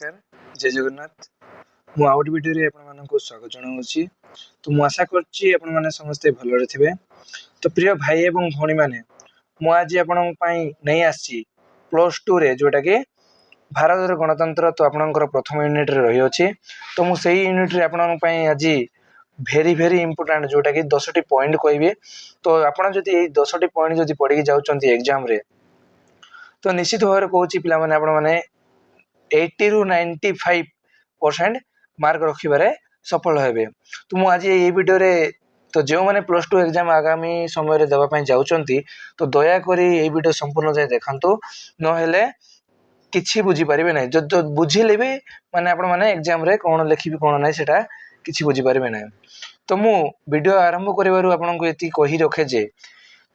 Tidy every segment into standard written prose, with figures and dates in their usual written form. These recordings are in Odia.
नमस्कार जय जगन्नाथ मु आउट वीडियो आपको स्वागत जनाऊँगी। तो मु आशा करछि आपण माने समस्ते भलरे थिबे। तो प्रिय भाई एवं भौणी माने मु आज आपण पई नै आछि प्लस 2 रे जोटा कि भारत गणतंत्र तो आपणकर प्रथम यूनिट रे रही अछि। तो मु सेही यूनिट रे आपण पई आज भेरी भेरी इंपोर्टेंट जोटा कि 10 टी पॉइंट कहबी। तो आपण जदि ए 10 टी पॉइंट जदि पढ़ी जाउचंती एग्जाम रे तो निश्चित भाव कहूँ पिला माने आपण माने 80 ରୁ 95% मार्क रखिबारे सफल हेबे। तो मु आज ये वीडियो रे तो जो माने प्लस 2 एग्जाम आगामी समय रे देबा पई जाउचंती तो दया करी ये वीडियो संपूर्ण जाय देखंतु न हेले किछि बुझी परिबे नै। जो बुझिले भी माने आपण माने एग्जाम रे कोन लिखिबी कोन नै सेटा किछि बुझी परिबे नै। तो मु वीडियो आरंभ करिवारु आपनको एति कहि रखे जे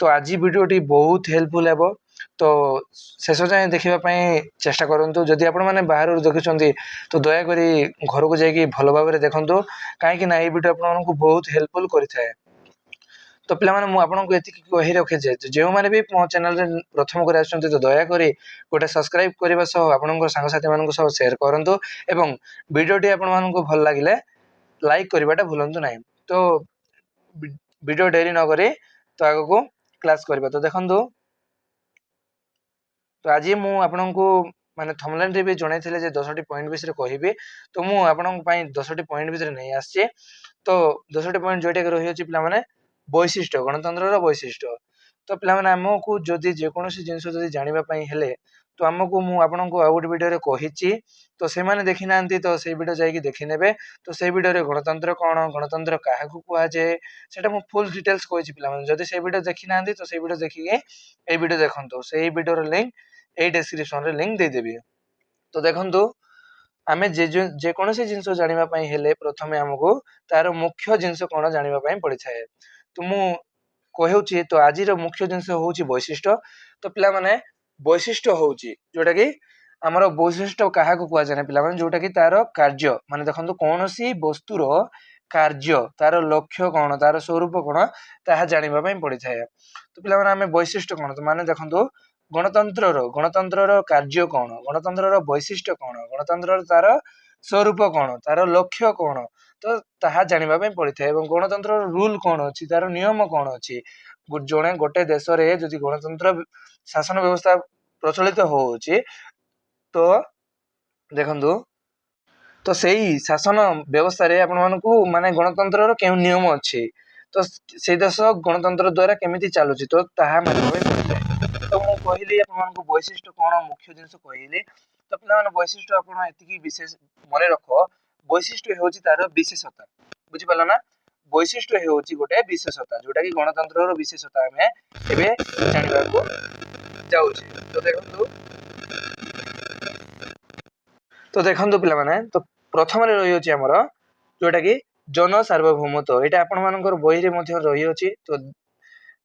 तो आज वीडियोटी बहुत हेल्पफुल हेबो। तो शेष जाए देखा चेष्टा करूँ। जदि आपण मैंने बाहर देखुं तो दयाकोरी घर को जाकि भल भाव में देखूँ कहीं ये वीडियो आपको बहुत हेल्पफुल करें। तो पे मुझे कही रखे जो मैंने भी मो चैनल रे प्रथम कर तो दयाकोरी गोटे सब्सक्राइब करने आपण सांगसाथी मान सेयार करूँ एवं वीडियोटी आपको भल लगे लाइक करवाटा भूलु ना। तो वीडियो डेरी नक तो आग को क्लास करवा। तो देखो तो आज मु आपनको माने थंबनेल रे भी जणाइथिले जे 10 टी पॉइंट विषय कहबी। तो मु आपनको पई 10 टी पॉइंट विषय नै आछि। तो 10 टी पॉइंट जोटे रही अछि पिला माने वैशिष्ट्य गणतंत्र रो वैशिष्ट्य। तो पिला माने हमकु जदि जे कोनोसी जिंस जदि जानिबा पई हेले तो हमकु मु आपनको आउट वीडियो रे कहिछि। तो से माने देखि नांती तो से वीडियो जाई कि देखि नेबे। तो से वीडियो रे गणतंत्र कोन गणतंत्र काहाकु कुआ जे सेटा मु फुल डिटेल्स कहिछि पिला माने। जदि से वीडियो देखि नांती तो से वीडियो देखि के ए वीडियो देखंतो। से वीडियो रो लिंक ए डिस्क्रिप्शन रे लिंक दे देबी। तो देखंतु आमे जे कोनोसी जिंस जानिबा पई हेले प्रथमे हमकु तार मुख्य जिंस कोन जानिबा पई पड़ि थाए। तो मु कहउछि तो आजि रो मुख्य जिंस होउछि वैशिष्ट्य। तो पिला माने वैशिष्ट्य होउछि जोटा कि हमर वैशिष्ट्य काहाकु कुआ जाने पिला माने जोटा कि तार कार्य माने देखंतु कोनोसी वस्तु रो कार्य तार लक्ष्य कोन तार स्वरूप कोन ताहा जानिबा पई पड़ि थाए। तो पिला माने आमे वैशिष्ट्य कोन तो माने देखंतु गणतंत्र कार्य कौन गणतंत्र वैशिष्ट्य कौन गणतंत्र तार स्वरूप कौन तार लक्ष्य कौन तो ताहा जानिबा पई पड़ि थाए। एवं गणतंत्र रूल कौन अछि तार नियम कौन अछि। जणे गोटे देश रे जदि गणतंत्र शासन व्यवस्था प्रचलित होउछि तो देखंतु तो सेही शासन व्यवस्था रे आपण मानकू माने गणतंत्र रो केउ नियम अछि तो से देश गणतंत्र द्वारा केमिति चालुछि तो ताहा माने। तो मु कहली आपन वैशिष्ट्य कोन मुख्य जिंस कहली। तो पिला माने वैशिष्ट्य आपन एतिकी विशेष मने रखो वैशिष्ट्य होउछि तार विशेषता बुझि पाला ना। वैशिष्ट्य होउछि गोटे विशेषता जोटा कि गणतंत्र रो विशेषता हमें एबे जानिबा को जाउछि। तो देखंतु पिला माने तो प्रथम रे रही अछि हमर जोटा कि जन सार्वभौमत्व एटा आपन मानकर बही रे मध्ये रही अछि। तो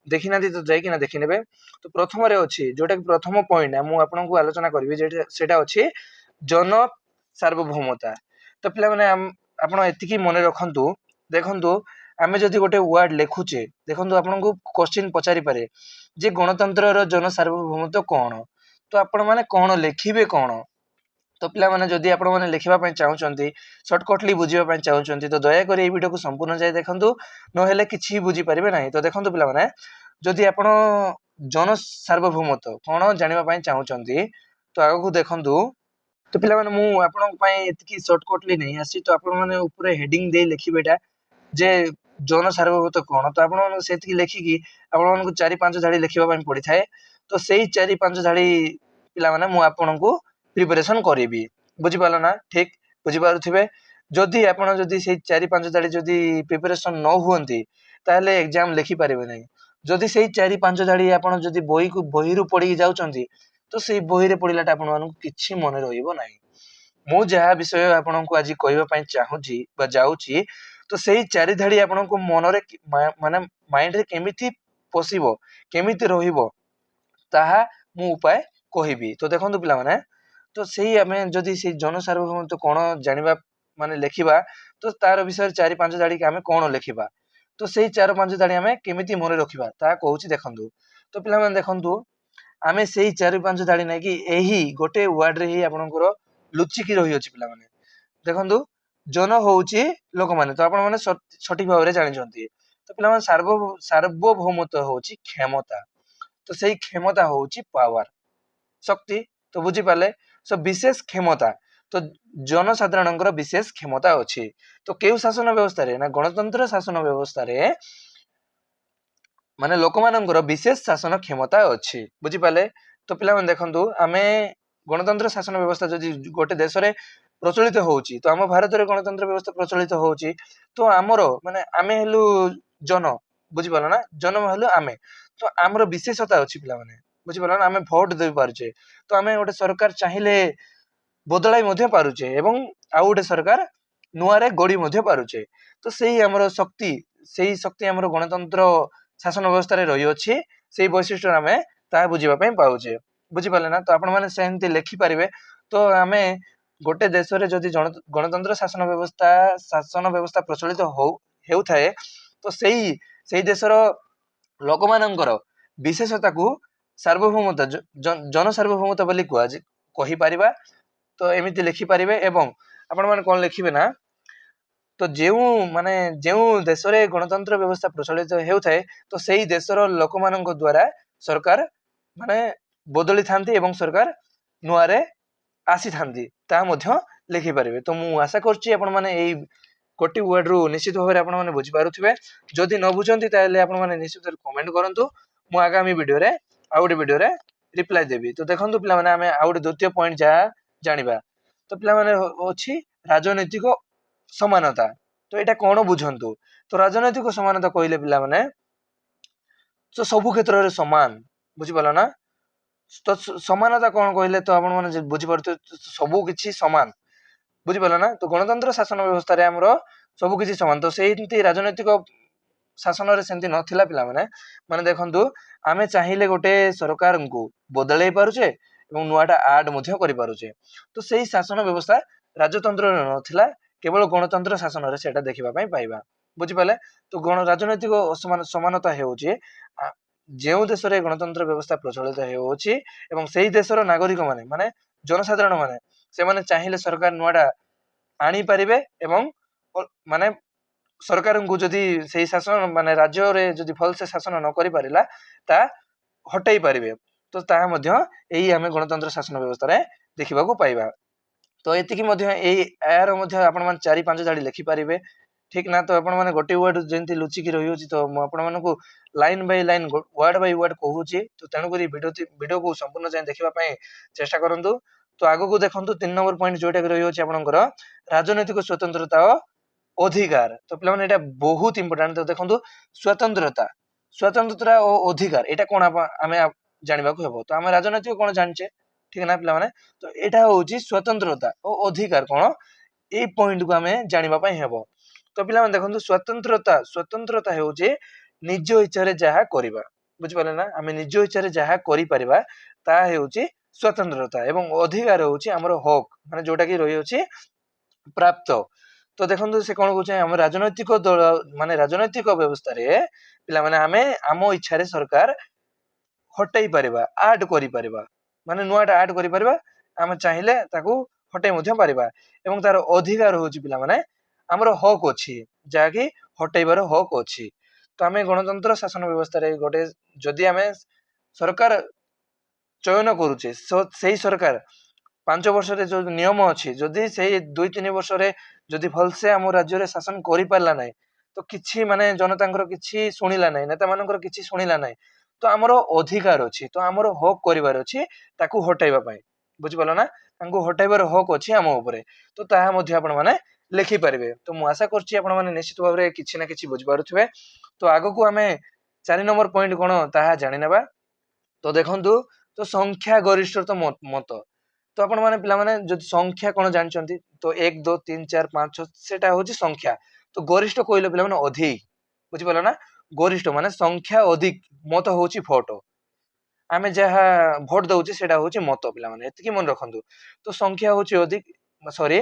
देखि नांती तो जाई कि ना देखि नेबे। तो प्रथम रे अछि जोटा कि प्रथम पॉइंट मु आपनको आलोचना करबी जे सेटा अछि जन सार्वभौमता। तो पिला माने आपण एतिकी मने रखंतु देखंतु आमे जदि गोटे वर्ड लेखुचे देखंतु आपनको क्वेश्चन पचारि पारे जे गणतंत्र रो जन सार्वभौमत्व कोन तो आपण माने कोन लेखिबे कोन। तो पिला माने जदि आपण माने लिखिबा पई चाहुचंती शॉर्टकटली बुझिबा पई चाहुचंती तो दया करी ए वीडियो को संपूर्ण जाय देखंतु न हेले किछि बुझी परिबे नाही। तो देखंतु पिला माने जदि आपण जन सार्वभौमत्व कोन जानिबा पई चाहुचंती तो आगो को देखंतु। तो पिला माने मु आपण पई एतकी शॉर्टकटली नहीं आसी तो आपण माने ऊपर हेडिंग दे लिखिबेटा जे जन सार्वभौमत्व कोन तो आपण माने सेतकी लेखिकी आपण मानको 4-5 धाडी लिखिबा पई पड़ी थाए। तो सेही 4-5 धाडी पिला माने मु आपनको प्रिपरेशन करेबी बुझि पाला ना ठीक बुझि पारुथिबे। जदि आपण जदि से 4-5 धाडी जदि प्रिपरेशन न हुअंती ताले एग्जाम लिखि पारिबे नाही। जदि सेही 4-5 धाडी आपण जदि बही रु पढी जाउचंती तो सेही बही रे पढिलाटा आपण मानको किछि मने रहिबो नाही। मु जहा विषय आपनको आज कहबा पई चाहूची बा जाउची तो सेही 4 धाडी आपनको मनरे माने माइंड रे केमिति पसिबो केमिति रहिबो ताहा मु उपाय कहबी। तो देखंतु पिला माने तो सेही आमे जदि से जन सार्वभौमत्व कोन जानिबा माने लेखिबा तो तार विषय 4-5 धाडी के आमे कोन लेखिबा तो सेही 4-5 धाडी आमे केमिति मने रखिबा ता कहूची देखंतु। तो पिला माने देखंतु आमे सेही 4-5 धाडी नै कि एही गोटे वर्ड रे ही आपनकर ଲୁଚିକି ରହିଅଛି ପିଲାମାନେ। ଦେଖନ୍ତୁ ଜନ ହଉଛି ଲୋକମାନେ, ତ ଆପଣ ମାନେ ସଠିକ ଭାବରେ ଜାଣିଛନ୍ତି। ତ ପିଲାମାନେ ସାର୍ବଭୌମତ୍ୱ ହଉଛି କ୍ଷମତା, ତ ସେଇ କ୍ଷମତା ହଉଛି ପାୱାର, ଶକ୍ତି। ତ ବୁଝିପାରିଲେ, ବିଶେଷ କ୍ଷମତା, ତ ଜନସାଧାରଣଙ୍କର ବିଶେଷ କ୍ଷମତା ଅଛି। ତ କେଉଁ ଶାସନ ବ୍ୟବସ୍ଥାରେ, ନା ଗଣତନ୍ତ୍ର ଶାସନ ବ୍ୟବସ୍ଥାରେ ମାନେ ଲୋକମାନଙ୍କର ବିଶେଷ ଶାସନ କ୍ଷମତା ଅଛି। ବୁଝିପାରିଲେ, ତ ପିଲାମାନେ ଦେଖନ୍ତୁ, ଆମେ ଗଣତନ୍ତ୍ର ଶାସନ ବ୍ୟବସ୍ଥା ଯଦି ଗୋଟେ ଦେଶରେ ପ୍ରଚଳିତ ହଉଛି, ତ ଆମ ଭାରତରେ ଗଣତନ୍ତ୍ର ବ୍ୟବସ୍ଥା ପ୍ରଚଳିତ ହଉଛି, ତ ଆମର ମାନେ ଆମେ ହେଲୁ ଜନ, ବୁଝିପାରିଲ ନା, ଜନ ହେଲୁ ଆମେ, ତ ଆମର ବିଶେଷତା ଅଛି ପିଲାମାନେ। ବୁଝିପାରିଲ ନା, ଆମେ ଭୋଟ ଦେଇ ପାରୁଛେ, ତ ଆମେ ଗୋଟେ ସରକାର ଚାହିଁଲେ ବଦଳାଇ ମଧ୍ୟ ପାରୁଛେ, ଏବଂ ଆଉ ଗୋଟେ ସରକାର ନୂଆରେ ଗଢି ମଧ୍ୟ ପାରୁଛେ। ତ ସେଇ ଆମର ଶକ୍ତି, ସେଇ ଶକ୍ତି ଆମର ଗଣତନ୍ତ୍ର ଶାସନ ବ୍ୟବସ୍ଥାରେ ରହିଅଛି। ସେଇ ବୈଶିଷ୍ଟ୍ୟ ଆମେ ତାହା ବୁଝିବା ପାଇଁ ପାଉଛେ। ବୁଝିପାରିଲେ ନା, ତ ଆପଣ ମାନେ ସେମିତି ଲେଖିପାରିବେ। ତ ଆମେ ଗୋଟେ ଦେଶରେ ଯଦି ଗଣତନ୍ତ୍ର ଶାସନ ବ୍ୟବସ୍ଥା ପ୍ରଚଳିତ ହେଉଥାଏ, ତ ସେଇ ଦେଶର ଲୋକମାନଙ୍କର ବିଶେଷତାକୁ ସାର୍ବଭୌମତା, ଜନସାର୍ବଭୌମତା ବୋଲି କହିପାରିବା। ତ ଏମିତି ଲେଖିପାରିବେ। ଏବଂ ଆପଣ ମାନେ କଣ ଲେଖିବେ ନା, ତ ଯେଉଁ ଦେଶରେ ଗଣତନ୍ତ୍ର ବ୍ୟବସ୍ଥା ପ୍ରଚଳିତ ହେଉଥାଏ, ତ ସେଇ ଦେଶର ଲୋକମାନଙ୍କ ଦ୍ଵାରା ସରକାର ମାନେ ବଦଳିଥାନ୍ତି ଏବଂ ସରକାର ନୂଆରେ ଆସିଥାନ୍ତି, ତାହା ମଧ୍ୟ ଲେଖିପାରିବେ। ତ ମୁଁ ଆଶା କରୁଛି ଆପଣ ମାନେ ଏଇ ଗୋଟି ୱାର୍ଡ ରୁ ନିଶ୍ଚିତ ଭାବରେ ଆପଣ ମାନେ ବୁଝିପାରୁଥିବେ। ଯଦି ନ ବୁଝନ୍ତି ତାହେଲେ ଆପଣ ମାନେ ନିଶ୍ଚିତ କମେଣ୍ଟ କରନ୍ତୁ, ମୁଁ ଆଗାମୀ ଭିଡିଓରେ ଆଉ ଗୋଟେ ଭିଡିଓରେ ରିପ୍ଲାଏ ଦେବି। ତ ଦେଖନ୍ତୁ ପିଲାମାନେ, ଆମେ ଆଉ ଗୋଟେ ଦ୍ୱିତୀୟ ପଏଣ୍ଟ ଯାହା ଜାଣିବା, ତ ପିଲାମାନେ ଅଛି ରାଜନୈତିକ ସମାନତା। ତ ଏଇଟା କଣ ବୁଝନ୍ତୁ। ତ ରାଜନୈତିକ ସମାନତା କହିଲେ ପିଲାମାନେ, ତ ସବୁ କ୍ଷେତ୍ରରେ ସମାନ, ବୁଝିପାରିଲ ନା। ତ ସମାନତା କଣ କହିଲେ, ତ ଆପଣ ମାନେ ବୁଝିପାରୁଥିବେ, ସବୁ କିଛି ସମାନ, ବୁଝିପାରିଲ ନା। ତ ଗଣତନ୍ତ୍ର ଶାସନ ବ୍ୟବସ୍ଥାରେ ଆମର ସବୁ କିଛି ସମାନ, ତ ସେମିତି ରାଜନୈତିକ ଶାସନରେ ସେମିତି ନଥିଲା ପିଲାମାନେ। ମାନେ ଦେଖନ୍ତୁ, ଆମେ ଚାହିଁଲେ ଗୋଟେ ସରକାରଙ୍କୁ ବଦଳେଇ ପାରୁଛେ ଏବଂ ନୂଆଟା ଆଡ ମଧ୍ୟ କରିପାରୁଛେ। ତ ସେଇ ଶାସନ ବ୍ୟବସ୍ଥା ରାଜତନ୍ତ୍ରରେ ନଥିଲା, କେବଳ ଗଣତନ୍ତ୍ର ଶାସନରେ ସେଇଟା ଦେଖିବା ପାଇଁ ପାଇବା। ବୁଝିପାରିଲେ, ତ ରାଜନୈତିକ ସମାନତା ହେଉଛି ଯେଉଁ ଦେଶରେ ଗଣତନ୍ତ୍ର ବ୍ୟବସ୍ଥା ପ୍ରଚଳିତ ହେଉଅଛି ଏବଂ ସେଇ ଦେଶର ନାଗରିକ ମାନେ, ମାନେ ଜନସାଧାରଣ ମାନେ, ସେମାନେ ଚାହିଁଲେ ସରକାର ନୂଆଟା ଆଣିପାରିବେ ଏବଂ ମାନେ ସରକାରଙ୍କୁ ଯଦି ସେଇ ଶାସନ ମାନେ ରାଜ୍ୟରେ ଯଦି ଭଲସେ ଶାସନ ନ କରିପାରିଲା, ତାହା ହଟେଇ ପାରିବେ। ତ ତାହା ମଧ୍ୟ ଏଇ ଆମେ ଗଣତନ୍ତ୍ର ଶାସନ ବ୍ୟବସ୍ଥାରେ ଦେଖିବାକୁ ପାଇବା। ତ ଏତିକି ମଧ୍ୟ ଏହାର ମଧ୍ୟ ଆପଣ ମାନେ 4-5 ଧାଡି ଲେଖିପାରିବେ, ଠିକ ନା। ତ ଆପଣ ମାନେ ଗୋଟେ ୱାର୍ଡ ଯେମିତି ଲୁଚିକି ରହିଅଛି, ତ ମୁଁ ଆପଣ ମାନଙ୍କୁ line by line, word by word କହୁଛି। ତ ତେଣୁକରି ଭିଡିଓକୁ ସମ୍ପୂର୍ଣ୍ଣ ଯାଏଁ ଦେଖିବା ପାଇଁ ଚେଷ୍ଟା କରନ୍ତୁ। ତ ଆଗକୁ ଦେଖନ୍ତୁ 3 ନମ୍ବର ପଏଣ୍ଟ ଯୋଉଟା ରହିଅଛି ଆପଣଙ୍କର ରାଜନୈତିକ ସ୍ୱତନ୍ତ୍ରତା ଓ ଅଧିକାର। ତ ପିଲାମାନେ ଏଇଟା ବହୁତ ଇମ୍ପୋର୍ଟାଣ୍ଟ। ତ ଦେଖନ୍ତୁ, ସ୍ୱତନ୍ତ୍ରତା ଓ ଅଧିକାର, ଏଇଟା କଣ ଆମେ ଜାଣିବାକୁ ହେବ। ତ ଆମେ ରାଜନୈତିକ କଣ ଜାଣିଛେ, ଠିକ ନା ପିଲାମାନେ। ତ ଏଇଟା ହଉଛି ସ୍ୱତନ୍ତ୍ରତା ଓ ଅଧିକାର କଣ, ଏଇ ପଏଣ୍ଟ କୁ ଆମେ ଜାଣିବା ପାଇଁ ହେବ। ତ ପିଲାମାନେ ଦେଖନ୍ତୁ, ସ୍ୱତନ୍ତ୍ରତା ହେଉଛି ନିଜ ଇଚ୍ଛାରେ ଯାହା କରିବା। ବୁଝିପାରିଲେ ନା, ଆମେ ନିଜ ଇଚ୍ଛାରେ ଯାହା କରିପାରିବା ତାହା ହେଉଛି ସ୍ୱତନ୍ତ୍ରତା। ଏବଂ ଅଧିକାର ହେଉଛି ଆମର ହକ୍, ମାନେ ଯୋଉଟା କି ରହିଅଛି ପ୍ରାପ୍ତ। ତ ଦେଖନ୍ତୁ, ସେ କଣ କହୁଛି, ଆମ ରାଜନୈତିକ ଦଳ ମାନେ ରାଜନୈତିକ ବ୍ୟବସ୍ଥାରେ ପିଲାମାନେ ଆମେ ଆମ ଇଚ୍ଛାରେ ସରକାର ହଟେଇ ପାରିବା, ଆଡ କରିପାରିବା, ମାନେ ନୂଆଟା ଆଡ କରିପାରିବା, ଆମେ ଚାହିଁଲେ ତାକୁ ହଟେଇ ମଧ୍ୟ ପାରିବା। ଏବଂ ତାର ଅଧିକାର ହଉଛି ପିଲାମାନେ ଆମର ହକ୍ ଅଛି, ଯାହାକି ହଟେଇବାର ହକ୍ ଅଛି। ତ ଆମେ ଗଣତନ୍ତ୍ର ଶାସନ ବ୍ୟବସ୍ଥାରେ ଗୋଟେ ଯଦି ଆମେ ସରକାର ଚୟନ କରୁଛେ, ସେଇ ସରକାର 5 ବର୍ଷରେ ଯୋଉ ନିୟମ ଅଛି, ଯଦି ସେଇ 2-3 ବର୍ଷରେ ଯଦି ଭଲସେ ଆମ ରାଜ୍ୟରେ ଶାସନ କରିପାରିଲା ନାହିଁ, ତ କିଛି ମାନେ ଜନତାଙ୍କର କିଛି ଶୁଣିଲା ନାହିଁ, ନେତା ମାନଙ୍କର କିଛି ଶୁଣିଲା ନାହିଁ, ତ ଆମର ଅଧିକାର ଅଛି, ତ ଆମର ହକ୍ କରିବାର ଅଛି ତାକୁ ହଟାଇବା ପାଇଁ। ବୁଝିପାରିଲ ନା, ତାଙ୍କୁ ହଟାଇବାର ହକ୍ ଅଛି ଆମ ଉପରେ। ତ ତାହା ମଧ୍ୟ ଆପଣ ମାନେ ଲେଖିପାରିବେ। ତ ମୁଁ ଆଶା କରୁଛି ଆପଣ ମାନେ ନିଶ୍ଚିତ ଭାବରେ କିଛି ନା କିଛି ବୁଝିପାରୁଥିବେ। ତ ଆଗକୁ ଆମେ 4 ନମ୍ବର ପଏଣ୍ଟ କଣ ତାହା ଜାଣିନେବା। ତ ଦେଖନ୍ତୁ, ତ ସଂଖ୍ୟା ଗରିଷ୍ଠତା ମତ। ତ ଆପଣ ମାନେ ପିଲାମାନେ ଯଦି ସଂଖ୍ୟା କଣ ଜାଣିଛନ୍ତି, ତ 1 2 3 4 5 6 ସେଟା ହଉଛି ସଂଖ୍ୟା। ତ ଗରିଷ୍ଠ କହିଲେ ପିଲାମାନେ ଅଧିକ, ବୁଝିପାରିଲ ନା। ଗରିଷ୍ଠ ମାନେ ସଂଖ୍ୟା ଅଧିକ, ମତ ହଉଛି ଭୋଟ, ଆମେ ଯାହା ଭୋଟ ଦଉଛେ ସେଟା ହଉଛି ମତ। ପିଲାମାନେ ଏତିକି ମନେ ରଖନ୍ତୁ। ତ ସଂଖ୍ୟା ହଉଛି ଅଧିକ, ସରି,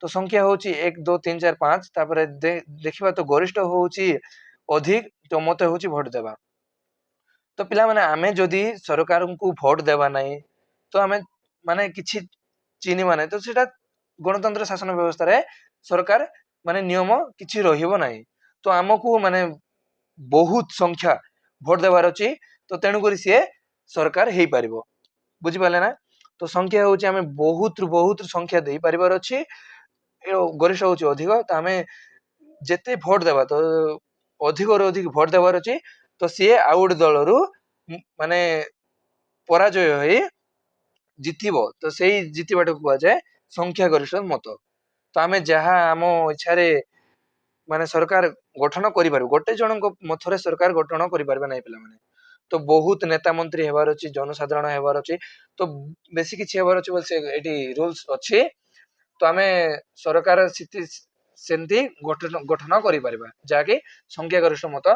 ତ ସଂଖ୍ୟା ହଉଛି 1 2 3 4 5, ତାପରେ ଦେଖିବା ତ ଗରିଷ୍ଠ ହଉଛି ଅଧିକ, ତ ମତ ହଉଛି ଭୋଟ ଦେବା। ତ ପିଲାମାନେ ଆମେ ଯଦି ସରକାରଙ୍କୁ ଭୋଟ ଦେବା ନାହିଁ, ତ ଆମେ ମାନେ କିଛି ଚିହ୍ନିବା ନାହିଁ, ତ ସେଇଟା ଗଣତନ୍ତ୍ର ଶାସନ ବ୍ୟବସ୍ଥାରେ ସରକାର ମାନେ ନିୟମ କିଛି ରହିବ ନାହିଁ। ତ ଆମକୁ ମାନେ ବହୁତ ସଂଖ୍ୟା ଭୋଟ ଦେବାର ଅଛି, ତ ତେଣୁକରି ସିଏ ସରକାର ହେଇପାରିବ। ବୁଝିପାରିଲେ ନା? ତ ସଂଖ୍ୟା ହଉଛି ଆମେ ବହୁତ ସଂଖ୍ୟା ଦେଇପାରିବାର ଅଛି, ଗରିଷ୍ଠ ହଉଛି ଅଧିକ, ତ ଆମେ ଯେତେ ଭୋଟ ଦେବା ତ ଅଧିକରୁ ଅଧିକ ଭୋଟ ଦେବାର ଅଛି, ତ ସିଏ ଆଉ ଗୋଟେ ଦଳରୁ ମାନେ ପରାଜୟ ହେଇ ଜିତିବ, ତ ସେଇ ଜିତିବାଟାକୁ କୁହାଯାଏ ସଂଖ୍ୟା ଗରିଷ୍ଠ ମତ। ତ ଆମେ ଯାହା ଆମ ଇଚ୍ଛାରେ ମାନେ ସରକାର ଗଠନ କରିପାରିବୁ, ଗୋଟେ ଜଣଙ୍କ ମତରେ ସରକାର ଗଠନ କରିପାରିବେ ନାହିଁ ପିଲାମାନେ। ତ ବହୁତ ନେତା ମନ୍ତ୍ରୀ ହେବାର ଅଛି, ଜନସାଧାରଣ ହେବାର ଅଛି, ତ ବେଶୀ କିଛି ହେବାର ଅଛି ବୋଲି ଏଠି ରୁଲସ ଅଛି। ତ ଆମେ ସରକାର ସେମିତି ଗଠନ କରିପାରିବା, ଯାହାକି ସଂଖ୍ୟା ଗରିଷ୍ଠ ମତ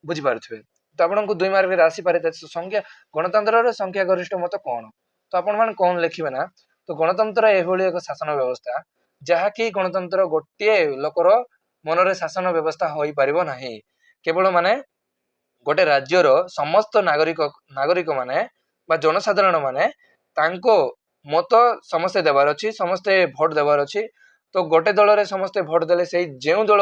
ବୁଝିପାରୁଥିବେ। ତ ଆପଣଙ୍କୁ 2 ମାର୍କରେ ଆସିପାରେ ସଂଖ୍ୟା ଗଣତନ୍ତ୍ରର ସଂଖ୍ୟା ଗରିଷ୍ଠ ମତ କଣ। ତ ଆପଣ ମାନେ କଣ ଲେଖିବେ ନା, ତ ଗଣତନ୍ତ୍ର ଏଭଳି ଏକ ଶାସନ ବ୍ୟବସ୍ଥା ଯାହାକି ଗଣତନ୍ତ୍ର ଗୋଟିଏ ଲୋକର ମନରେ ଶାସନ ବ୍ୟବସ୍ଥା ହୋଇପାରିବ ନାହିଁ। କେବଳ ମାନେ ଗୋଟେ ରାଜ୍ୟର ସମସ୍ତ ନାଗରିକ ମାନେ ବା ଜନସାଧାରଣ ମାନେ ତାଙ୍କ ମତ ସମସ୍ତେ ଦେବାର ଅଛି, ସମସ୍ତେ ଭୋଟ ଦେବାର ଅଛି। ତ ଗୋଟେ ଦଳରେ ସମସ୍ତେ ଭୋଟ ଦେଲେ ସେଇ ଯେଉଁ ଦଳ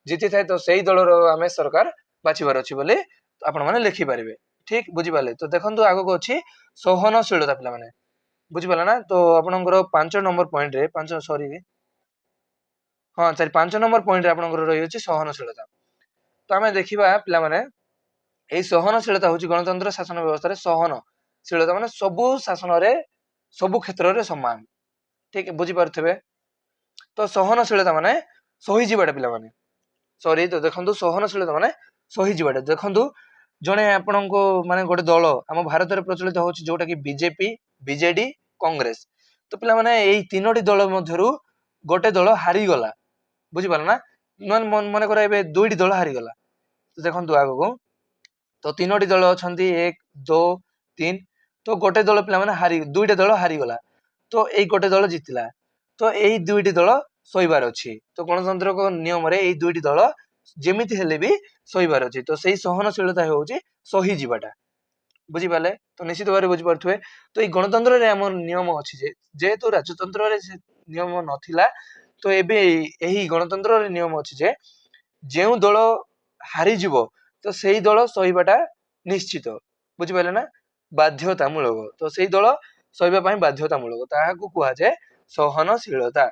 ଜିତିଥାଏ, ତ ସେଇ ଦଳର ଆମେ ସରକାର ବାଛିବାର ଅଛି ବୋଲି ଆପଣ ମାନେ ଲେଖିପାରିବେ। ଠିକ ବୁଝିପାରିଲେ? ତ ଦେଖନ୍ତୁ ଆଗକୁ ଅଛି ସହନଶୀଳତା ପିଲାମାନେ, ବୁଝିପାରିଲେ ନା? ତ ଆପଣଙ୍କର 5 ନମ୍ବର ପଏଣ୍ଟରେ 5 ନମ୍ବର ପଏଣ୍ଟରେ ଆପଣଙ୍କର ରହିଅଛି ସହନଶୀଳତା। ତ ଆମେ ଦେଖିବା ପିଲାମାନେ, ଏଇ ସହନଶୀଳତା ହଉଛି ଗଣତନ୍ତ୍ର ଶାସନ ବ୍ୟବସ୍ଥାରେ ସହନଶୀଳତା ମାନେ ସବୁ ଶାସନରେ ସବୁ କ୍ଷେତ୍ରରେ ସମାନ। ଠିକ ବୁଝିପାରୁଥିବେ? ତ ସହନଶୀଳତା ମାନେ ସହିଯିବାଟା ପିଲାମାନେ, ସରି ତ ଦେଖନ୍ତୁ ସହନଶୀଳତା ମାନେ ସହିଯିବାଟା। ଦେଖନ୍ତୁ ଜଣେ ଆପଣଙ୍କୁ ମାନେ ଗୋଟେ ଦଳ ଆମ ଭାରତରେ ପ୍ରଚଳିତ ହଉଛି ଯୋଉଟା କି ବିଜେପି, ବିଜେଡି, କଂଗ୍ରେସ। ତ ପିଲାମାନେ ଏଇ 3ଟି ଦଳ ମଧ୍ୟରୁ ଗୋଟେ ଦଳ ହାରିଗଲା, ବୁଝିପାରିଲ ନା? ମନେକର ଏବେ 2ଟି ଦଳ ହାରିଗଲା। ତ ଦେଖନ୍ତୁ ଆଗକୁ, ତ 3ଟି ଦଳ ଅଛନ୍ତି 1 2 3। ତ ଗୋଟେ ଦଳ ପିଲାମାନେ 2ଟା ଦଳ ହାରିଗଲା, ତ ଏଇ ଗୋଟେ ଦଳ ଜିତିଲା, ତ ଏଇ 2ଟି ଦଳ ସହିବାର ଅଛି। ତ ଗଣତାନ୍ତ୍ରିକ ନିୟମରେ ଏଇ 2ଟି ଦଳ ଯେମିତି ହେଲେ ବି ସହିବାର ଅଛି। ତ ସେଇ ସହନଶୀଳତା ହେଉଛି ସହିଯିବାଟା। ବୁଝିପାରିଲେ? ତ ନିଶ୍ଚିତ ଭାବରେ ବୁଝିପାରୁଥିବେ। ତ ଏଇ ଗଣତନ୍ତ୍ରରେ ଆମର ନିୟମ ଅଛି ଯେ ଯେହେତୁ ରାଜତନ୍ତ୍ରରେ ସେ ନିୟମ ନଥିଲା, ତ ଏବେ ଏହି ଗଣତନ୍ତ୍ରରେ ନିୟମ ଅଛି ଯେ ଯେଉଁ ଦଳ ହାରିଯିବ ତ ସେଇ ଦଳ ସହିବାଟା ନିଶ୍ଚିତ। ବୁଝିପାରିଲେ ନା? ବାଧ୍ୟତାମୂଳକ। ତ ସେଇ ଦଳ ସହିବା ପାଇଁ ବାଧ୍ୟତାମୂଳକ, ତାହାକୁ କୁହାଯାଏ ସହନଶୀଳତା।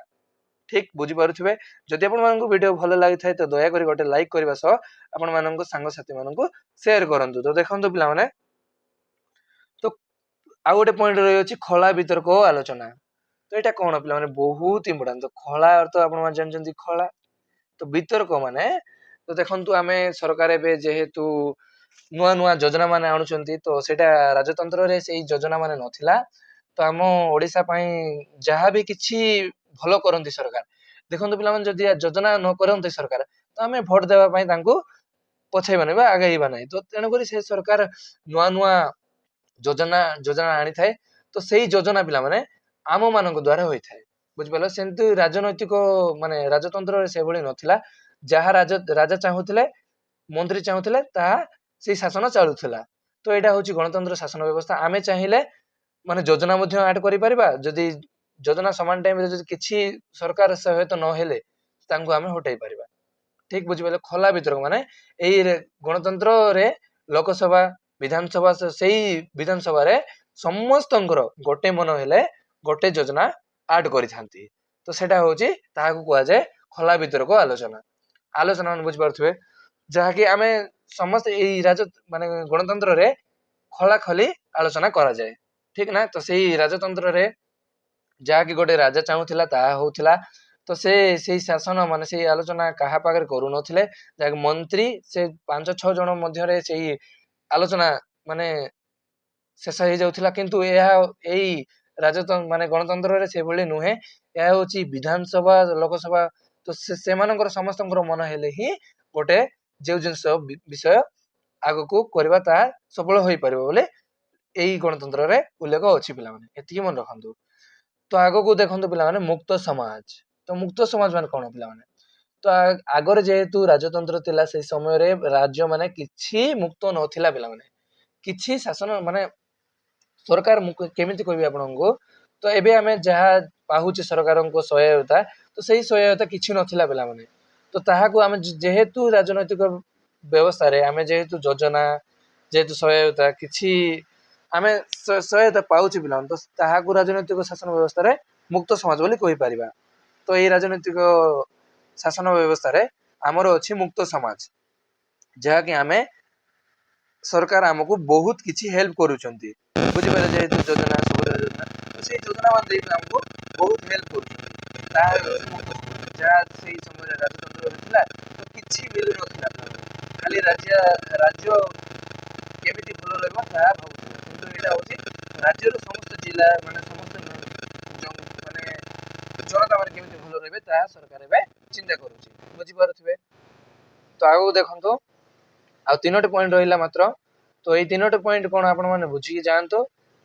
ଠିକ ବୁଝିପାରୁଥିବେ? ଯଦି ଆପଣମାନଙ୍କୁ ଭିଡିଓ ଭଲ ଲାଗିଥାଏ ତ ଦୟାକରି ଗୋଟେ ଲାଇକ୍ କରିବା ସହ ଆପଣ ମାନଙ୍କ ସାଙ୍ଗସାଥି ମାନଙ୍କୁ ସେୟାର କରନ୍ତୁ। ତ ଦେଖନ୍ତୁ ପିଲାମାନେ, ତ ଆଉ ଗୋଟେ ପଏଣ୍ଟ ରହିଅଛି ଖଳା ବିତର୍କ ଓ ଆଲୋଚନା। ତ ଏଇଟା କଣ ପିଲାମାନେ? ବହୁତ ଇମ୍ପୋର୍ଟାଣ୍ଟ। ତ ଖଳା ଅର୍ଥ ଆପଣ ମାନେ ଜାଣିଛନ୍ତି, ଖଳା। ତ ବିତର୍କ ମାନେ, ତ ଦେଖନ୍ତୁ ଆମେ ସରକାର ଏବେ ଯେହେତୁ ନୂଆ ନୂଆ ଯୋଜନା ମାନେ ଆଣୁଛନ୍ତି, ତ ସେଇଟା ରାଜତନ୍ତ୍ରରେ ସେଇ ଯୋଜନା ମାନେ ନଥିଲା। ତ ଆମ ଓଡିଶା ପାଇଁ ଯାହାବି କିଛି ଭଲ କରନ୍ତି ସରକାର, ଦେଖନ୍ତୁ ପିଲାମାନେ ଯଦି ଯୋଜନା ନ କରନ୍ତି ସରକାର, ତ ଆମେ ଭୋଟ ଦେବା ପାଇଁ ତାଙ୍କୁ ପଛେଇବା ନାହିଁ ବା ଆଗେଇବା ନାହିଁ। ତ ତେଣୁକରି ସେ ସରକାର ନୂଆ ନୂଆ ଯୋଜନା ଆଣିଥାଏ, ତ ସେଇ ଯୋଜନା ପିଲାମାନେ ଆମ ମାନଙ୍କ ଦ୍ଵାରା ହୋଇଥାଏ। ବୁଝିପାରିଲ? ସେମିତି ରାଜନୈତିକ ମାନେ ରାଜତନ୍ତ୍ରରେ ସେଭଳି ନଥିଲା। ଯାହା ରାଜା ଚାହୁଁଥିଲେ, ମନ୍ତ୍ରୀ ଚାହୁଁଥିଲେ, ତାହା ସେଇ ଶାସନ ଚାଲୁଥିଲା। ତ ଏଇଟା ହଉଛି ଗଣତନ୍ତ୍ର ଶାସନ ବ୍ୟବସ୍ଥା। ଆମେ ଚାହିଁଲେ ମାନେ ଯୋଜନା ମଧ୍ୟ ଆଡ କରିପାରିବା, ଯଦି ଯୋଜନା ସମାନ ଟାଇମରେ ଯଦି କିଛି ସରକାର ସହାୟତା ନହେଲେ ତାଙ୍କୁ ଆମେ ହଟେଇ ପାରିବା। ଠିକ ବୁଝିପାରିଲେ? ଖୋଲା ବିତର୍କ ମାନେ ଏଇ ଗଣତନ୍ତ୍ରରେ ଲୋକସଭା, ବିଧାନସଭା, ସେଇ ବିଧାନସଭାରେ ସମସ୍ତଙ୍କର ଗୋଟେ ମନ ହେଲେ ଗୋଟେ ଯୋଜନା ଆଡ କରିଥାନ୍ତି। ତ ସେଇଟା ହଉଛି, ତାହାକୁ କୁହାଯାଏ ଖୋଲା ବିତର୍କ ଆଲୋଚନା। ଆଲୋଚନା ମାନେ ବୁଝିପାରୁଥିବେ, ଯାହାକି ଆମେ ସମସ୍ତେ ଏଇ ମାନେ ଗଣତନ୍ତ୍ରରେ ଖୋଲା ଖୋଲି ଆଲୋଚନା କରାଯାଏ। ଠିକ ନା? ତ ସେଇ ରାଜତନ୍ତ୍ରରେ ଯାହାକି ଗୋଟେ ରାଜା ଚାହୁଁଥିଲା ତାହା ହଉଥିଲା। ତ ସେଇ ଶାସନ ମାନେ ସେଇ ଆଲୋଚନା କାହା ପାଖରେ କରୁନଥିଲେ, ଯାହାକି ମନ୍ତ୍ରୀ ସେ 5-6 ଜଣ ମଧ୍ୟରେ ସେଇ ଆଲୋଚନା ମାନେ ଶେଷ ହେଇଯାଉଥିଲା। କିନ୍ତୁ ଏହା ଏଇ ମାନେ ଗଣତନ୍ତ୍ରରେ ସେଭଳି ନୁହେଁ। ଏହା ହଉଛି ବିଧାନସଭା, ଲୋକସଭା, ତ ସେମାନଙ୍କର ସମସ୍ତଙ୍କର ମନ ହେଲେ ହିଁ ଗୋଟେ ଯେଉଁ ଜିନିଷ ବିଷୟ ଆଗକୁ କରିବା ତାହା ସଫଳ ହୋଇପାରିବ ବୋଲି ଏଇ ଗଣତନ୍ତ୍ରରେ ଉଲ୍ଲେଖ ଅଛି ପିଲାମାନେ। ଏତିକି ମନେ ରଖନ୍ତୁ। ତ ଆଗକୁ ଦେଖନ୍ତୁ ପିଲାମାନେ, ମୁକ୍ତ ସମାଜ। ତ ମୁକ୍ତ ସମାଜ ମାନେ କଣ ପିଲାମାନେ? ତ ଆଗରେ ଯେହେତୁ ରାଜତନ୍ତ୍ର ଥିଲା, ସେଇ ସମୟରେ ରାଜ୍ୟ ମାନେ କିଛି ମୁକ୍ତ ନଥିଲା ପିଲାମାନେ। କିଛି ଶାସନ ମାନେ ସରକାର କେମିତି କହିବି ଆପଣଙ୍କୁ, ତ ଏବେ ଆମେ ଯାହା ପାହୁଛେ ସରକାରଙ୍କ ସହାୟତା, ତ ସେଇ ସହାୟତା କିଛି ନଥିଲା ପିଲାମାନେ। ତ ତାହାକୁ ଆମେ ଯେହେତୁ ରାଜନୈତିକ ବ୍ୟବସ୍ଥାରେ ଆମେ ଯେହେତୁ ଯୋଜନା ଯେହେତୁ ସହାୟତା କିଛି ଆମେ ସହାୟତା ପାଉଛୁ ପିଲାମାନେ, ତ ତାହାକୁ ରାଜନୈତିକ ଶାସନ ବ୍ୟବସ୍ଥାରେ ମୁକ୍ତ ସମାଜ ବୋଲି କହିପାରିବା। ତ ଏଇ ରାଜନୈତିକ ଶାସନ ବ୍ୟବସ୍ଥାରେ ଆମର ଅଛି ମୁକ୍ତ ସମାଜ, ଯାହାକି ଆମେ ସରକାର ଆମକୁ ବହୁତ କିଛି ହେଲ୍ପ କରୁଛନ୍ତି, ବୁଝିପାରିଲେ। ଯେହେତୁ ଯୋଜନା ସବୁର ଯୋଜନା, ତ ସେଇ ଯୋଜନା ମଧ୍ୟ ଆମକୁ ବହୁତ ହେଲ୍ପ କରୁଛନ୍ତି। ତାହା ଯାହା ସେଇ ସମୟରେ ରାଜତନ୍ତ୍ର ଥିଲା, ତ କିଛି ମିଳୁନଥିଲା, ଖାଲି ରାଜ୍ୟ କେମିତି ଭଲ ରହିବ ତାହା ଭାବୁଥିଲା। କିନ୍ତୁ ଏଇଟା ହଉଛି ରାଜ୍ୟର ସମସ୍ତ ଜିଲ୍ଲା ମାନେ ସମସ୍ତ ମାନେ ଜନତା ମାନେ କେମିତି ଭଲ ରହିବେ ତାହା ସରକାର ଏବେ ଚିନ୍ତା କରୁଛି, ବୁଝିପାରୁଥିବେ। ତ ଆଗକୁ ଦେଖନ୍ତୁ, ଆଉ 3ଟି ପଏଣ୍ଟ ରହିଲା ମାତ୍ର। ତ ଏଇ 3ଟି ପଏଣ୍ଟ କଣ ଆପଣ ମାନେ ବୁଝିକି ଯାଆନ୍ତୁ,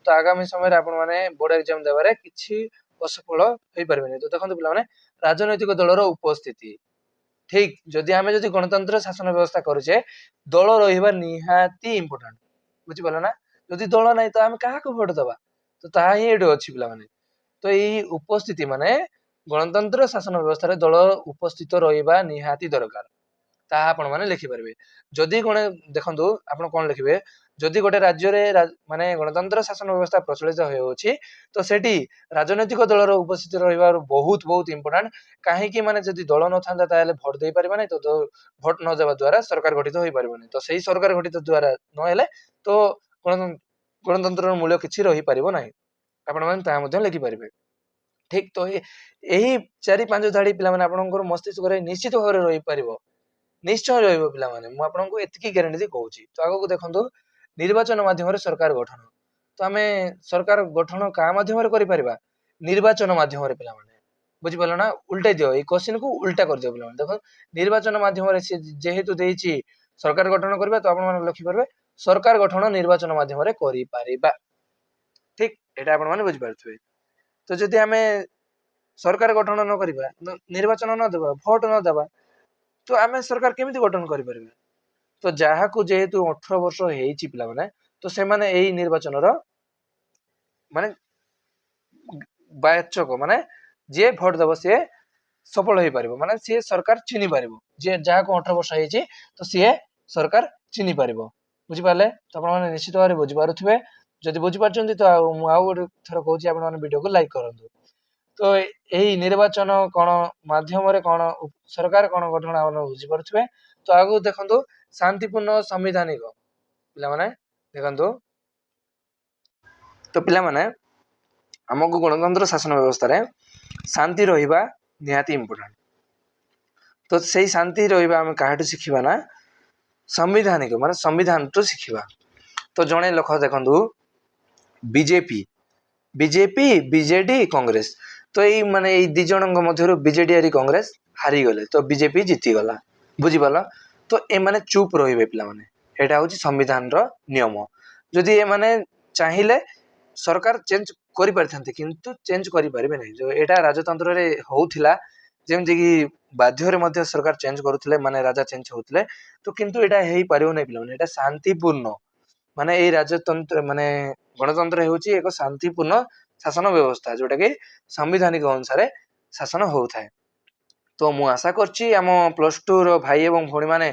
ତ ଆଗାମୀ ସମୟରେ ଆପଣ ମାନେ ବୋର୍ଡ ଏକ୍ଜାମ ଦେବାରେ କିଛି ଅସଫଳ ହେଇପାରିବେନି। ତ ଦେଖନ୍ତୁ ପିଲାମାନେ, ରାଜନୈତିକ ଦଳର ଉପସ୍ଥିତି ଠିକ, ଯଦି ଗଣତନ୍ତ୍ର ଶାସନ ବ୍ୟବସ୍ଥା କରୁଛେ, ଦଳ ରହିବା ନିହାତି ଇମ୍ପୋର୍ଟାଣ୍ଟ, ବୁଝିପାରିଲ ନା। ଯଦି ଦଳ ନାହିଁ ତ ଆମେ କାହାକୁ ଭୋଟ ଦବା, ତ ତାହା ହିଁ ଏଠି ଅଛି ପିଲାମାନେ। ତ ଏଇ ଉପସ୍ଥିତି ମାନେ ଗଣତନ୍ତ୍ର ଶାସନ ବ୍ୟବସ୍ଥାରେ ଦଳ ଉପସ୍ଥିତ ରହିବା ନିହାତି ଦରକାର, ତାହା ଆପଣ ମାନେ ଲେଖିପାରିବେ। ଯଦି ଦେଖନ୍ତୁ ଆପଣ କଣ ଲେଖିବେ, ଯଦି ଗୋଟେ ରାଜ୍ୟରେ ମାନେ ଗଣତନ୍ତ୍ର ଶାସନ ବ୍ୟବସ୍ଥା ପ୍ରଚଳିତ ହେଉଛି, ତ ସେଠି ରାଜନୈତିକ ଦଳର ଉପସ୍ଥିତି ରହିବାର ବହୁତ ବହୁତ ଇମ୍ପୋର୍ଟାଣ୍ଟ। କାହିଁକି ମାନେ ଯଦି ଦଳ ନଥାନ୍ତା ତାହେଲେ ଭୋଟ ଦେଇପାରିବା ନାହିଁ, ତ ଭୋଟ ନ ଦେବା ଦ୍ୱାରା ସରକାର ଗଠିତ ହୋଇପାରିବନି। ତ ସେଇ ସରକାର ଗଠିତ ଦ୍ୱାରା ନହେଲେ ତ ଗଣତନ୍ତ୍ରର ମୂଲ୍ୟ କିଛି ରହିପାରିବ ନାହିଁ, ଆପଣମାନେ ତାହା ମଧ୍ୟ ଲେଖିପାରିବେ। ଠିକ, ତ ଏହି 4-5 ଧାଡି ପିଲାମାନେ ଆପଣଙ୍କର ମସ୍ତିଷ୍କରେ ନିଶ୍ଚିତ ଭାବରେ ରହିପାରିବ, ନିଶ୍ଚୟ ରହିବ ପିଲାମାନେ, ମୁଁ ଆପଣଙ୍କୁ ଏତିକି ଗ୍ୟାରେଣ୍ଟି ଦେଇ କହୁଛି। ତ ଆଗକୁ ଦେଖନ୍ତୁ, ନିର୍ବାଚନ ମାଧ୍ୟମରେ ସରକାର ଗଠନ। ତ ଆମେ ସରକାର ଗଠନ କାହା ମାଧ୍ୟମରେ କରିପାରିବା, ନିର୍ବାଚନ ମାଧ୍ୟମରେ ପିଲାମାନେ, ବୁଝିପାରିଲ ନା। ଉଲ୍ଟାଇ ଦିଅ, ଏଇ କୋଶ୍ଚିନ୍ କୁ ଉଲ୍ଟା କରିଦିଅ ପିଲାମାନେ। ଦେଖ, ନିର୍ବାଚନ ମାଧ୍ୟମରେ ସେ ଯେହେତୁ ଦେଇଛି ସରକାର ଗଠନ କରିବା, ତ ଆପଣ ମାନେ ଲେଖିପାରିବେ ସରକାର ଗଠନ ନିର୍ବାଚନ ମାଧ୍ୟମରେ କରିପାରିବା। ଠିକ, ଏଇଟା ଆପଣ ମାନେ ବୁଝିପାରୁଥିବେ। ତ ଯଦି ଆମେ ସରକାର ଗଠନ ନ କରିବା, ନିର୍ବାଚନ ନ ଦେବା, ଭୋଟ ନ ଦେବା, ତ ଆମେ ସରକାର କେମିତି ଗଠନ କରିପାରିବା। ତ ଯାହାକୁ ଯେହେତୁ 18 ବର୍ଷ ହେଇଛି ପିଲାମାନେ, ତ ସେମାନେ ଏଇ ନିର୍ବାଚନର ମାନେ ବାଚକ, ମାନେ ଯିଏ ଭୋଟ ଦେବ ସିଏ ସଫଳ ହେଇପାରିବ, ମାନେ ସିଏ ସରକାର ଚିହ୍ନି ପାରିବ। ଯିଏ ଯାହାକୁ 18 ବର୍ଷ ହେଇଛି, ତ ସିଏ ସରକାର ଚିହ୍ନି ପାରିବ, ବୁଝିପାରିଲେ। ତ ଆପଣମାନେ ନିଶ୍ଚିତ ଭାବରେ ବୁଝିପାରୁଥିବେ। ଯଦି ବୁଝିପାରୁଛନ୍ତି ତ ମୁଁ ଆଉ ଗୋଟେ ଥର କହୁଛି, ଆପଣମାନେ ଭିଡିଓକୁ ଲାଇକ୍ କରନ୍ତୁ। ତ ଏହି ନିର୍ବାଚନ କଣ ମାଧ୍ୟମରେ କଣ ସରକାର କଣ ଗଠନ ଆପଣ ବୁଝିପାରୁଥିବେ। ତ ଆଗକୁ ଦେଖନ୍ତୁ, ଶାନ୍ତିପୂର୍ଣ୍ଣ ସାମ୍ବିଧାନିକ, ପିଲାମାନେ ଦେଖନ୍ତୁ। ତ ପିଲାମାନେ, ଆମକୁ ଗଣତନ୍ତ୍ର ଶାସନ ବ୍ୟବସ୍ଥାରେ ଶାନ୍ତି ରହିବା ନିହାତି ଇମ୍ପୋର୍ଟାଣ୍ଟ। ତ ସେଇ ଶାନ୍ତି ରହିବା ଆମେ କାହାଠୁ ଶିଖିବା ନା, ସାମ୍ବିଧାନିକ ମାନେ ସମ୍ବିଧାନଠୁ ଶିଖିବା। ତ ଜଣେ ଲୋକ ଦେଖନ୍ତୁ, ବିଜେପି ବିଜେଡି କଂଗ୍ରେସ, ତ ଏଇ ମାନେ ଏଇ 2 ଜଣଙ୍କ ମଧ୍ୟରୁ ବିଜେଡି ଆରି କଂଗ୍ରେସ ହାରିଗଲେ, ତ ବିଜେପି ଜିତିଗଲା, ବୁଝିପାରିଲ। ତ ଏମାନେ ଚୁପ ରହିବେ ପିଲାମାନେ, ଏଇଟା ହଉଛି ସମ୍ବିଧାନର ନିୟମ। ଯଦି ଏମାନେ ଚାହିଁଲେ ସରକାର ଚେଞ୍ଜ କରିପାରିଥାନ୍ତେ, କିନ୍ତୁ ଚେଞ୍ଜ କରିପାରିବେ ନାହିଁ। ଏଇଟା ରାଜତନ୍ତ୍ରରେ ହଉଥିଲା, ଯେମିତିକି ବାଧ୍ୟରେ ମଧ୍ୟ ସରକାର ଚେଞ୍ଜ କରୁଥିଲେ, ମାନେ ରାଜା ଚେଞ୍ଜ ହଉଥିଲେ। ତ କିନ୍ତୁ ଏଇଟା ହେଇପାରିବ ନାହିଁ ପିଲାମାନେ, ଏଇଟା ଶାନ୍ତିପୂର୍ଣ୍ଣ, ମାନେ ଏଇ ରାଜତନ୍ତ୍ର ମାନେ ଗଣତନ୍ତ୍ର ହେଉଛି ଏକ ଶାନ୍ତିପୂର୍ଣ୍ଣ ଶାସନ ବ୍ୟବସ୍ଥା, ଯୋଉଟା କି ସାମ୍ବିଧାନିକ ଅନୁସାରେ ଶାସନ ହଉଥାଏ। ତ ମୁଁ ଆଶା କରୁଛି ଆମ +2 ର ଭାଇ ଏବଂ ଭଉଣୀ ମାନେ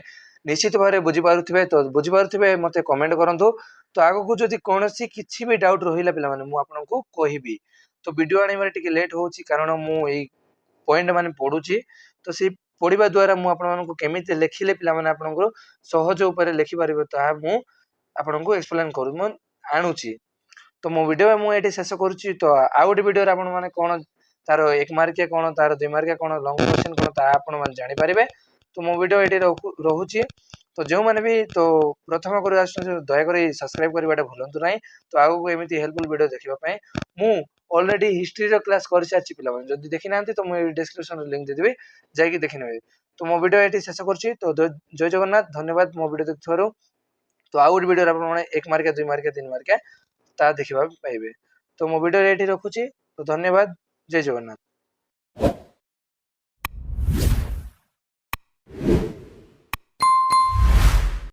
ନିଶ୍ଚିତ ଭାବରେ ବୁଝିପାରୁଥିବେ। ତ ବୁଝିପାରୁଥିବେ ମତେ କମେଣ୍ଟ କରନ୍ତୁ। ତ ଆଗକୁ ଯଦି କୌଣସି କିଛି ବି ଡାଉଟ ରହିଲା ପିଲାମାନେ, ମୁଁ ଆପଣଙ୍କୁ କହିବି। ତ ଭିଡିଓ ଆଣିବାରେ ଟିକେ ଲେଟ୍ ହଉଛି, କାରଣ ମୁଁ ଏଇ ପଏଣ୍ଟ ମାନେ ପଢୁଛି। ତ ସେଇ ପଢିବା ଦ୍ୱାରା ମୁଁ ଆପଣମାନଙ୍କୁ କେମିତି ଲେଖିଲେ ପିଲାମାନେ ଆପଣଙ୍କର ସହଜ ଉପରେ ଲେଖିପାରିବେ, ତାହା ମୁଁ ଆପଣଙ୍କୁ ଏକ୍ସପ୍ଲେନ ମୁଁ ଆଣୁଛି। ତ ମୋ ଭିଡିଓ ମୁଁ ଏଠି ଶେଷ କରୁଛି। ତ ଆଉ ଗୋଟେ ଭିଡିଓରେ ଆପଣ ମାନେ କଣ ତାର 1 ମାର୍କିଆ କଣ, ତାର 2 ମାର୍କିଆ କଣ, ଲଙ୍ଗ କ୍ୱେଶ୍ଚନ କଣ, ତାହା ଆପଣ ମାନେ ଜାଣିପାରିବେ। ତ ମୋ ଭିଡିଓ ଏଠି ରହୁଛି। ତ ଯେଉଁମାନେ ବି ତ ପ୍ରଥମ କରି ଆସୁଛନ୍ତି, ଦୟାକରି ସବସ୍କ୍ରାଇବ କରିବାଟା ଭୁଲନ୍ତୁ ନାହିଁ। ତ ଆଗକୁ ଏମିତି ହେଲ୍ପଫୁଲ ଭିଡିଓ ଦେଖିବା ପାଇଁ ମୁଁ ଅଲରେଡି ହିଷ୍ଟ୍ରିର କ୍ଲାସ କରିସାରିଛି ପିଲାମାନେ, ଯଦି ଦେଖିନାହାନ୍ତି ତ ମୁଁ ଏଇ ଡେସକ୍ରିପସନରେ ଲିଙ୍କ ଦେଇଦେବି, ଯାଇକି ଦେଖିନେବେ। ତ ମୋ ଭିଡିଓ ଏଠି ଶେଷ କରୁଛି। ତ ଜୟ ଜଗନ୍ନାଥ, ଧନ୍ୟବାଦ ମୋ ଭିଡିଓ ଦେଖିଥିବାରୁ। ତ ଆଉ ଗୋଟେ ଭିଡିଓରେ ଆପଣମାନେ 1 ମାର୍କିଆ 2 ମାର୍କିଆ 3 ମାର୍କିଆ ତାହା ଦେଖିବାକୁ ପାଇବେ। ତ ମୋ ଭିଡିଓ ଏଠି ରଖୁଛି। ତ ଧନ୍ୟବାଦ, ଜୟ ଜଗନ୍ନାଥ।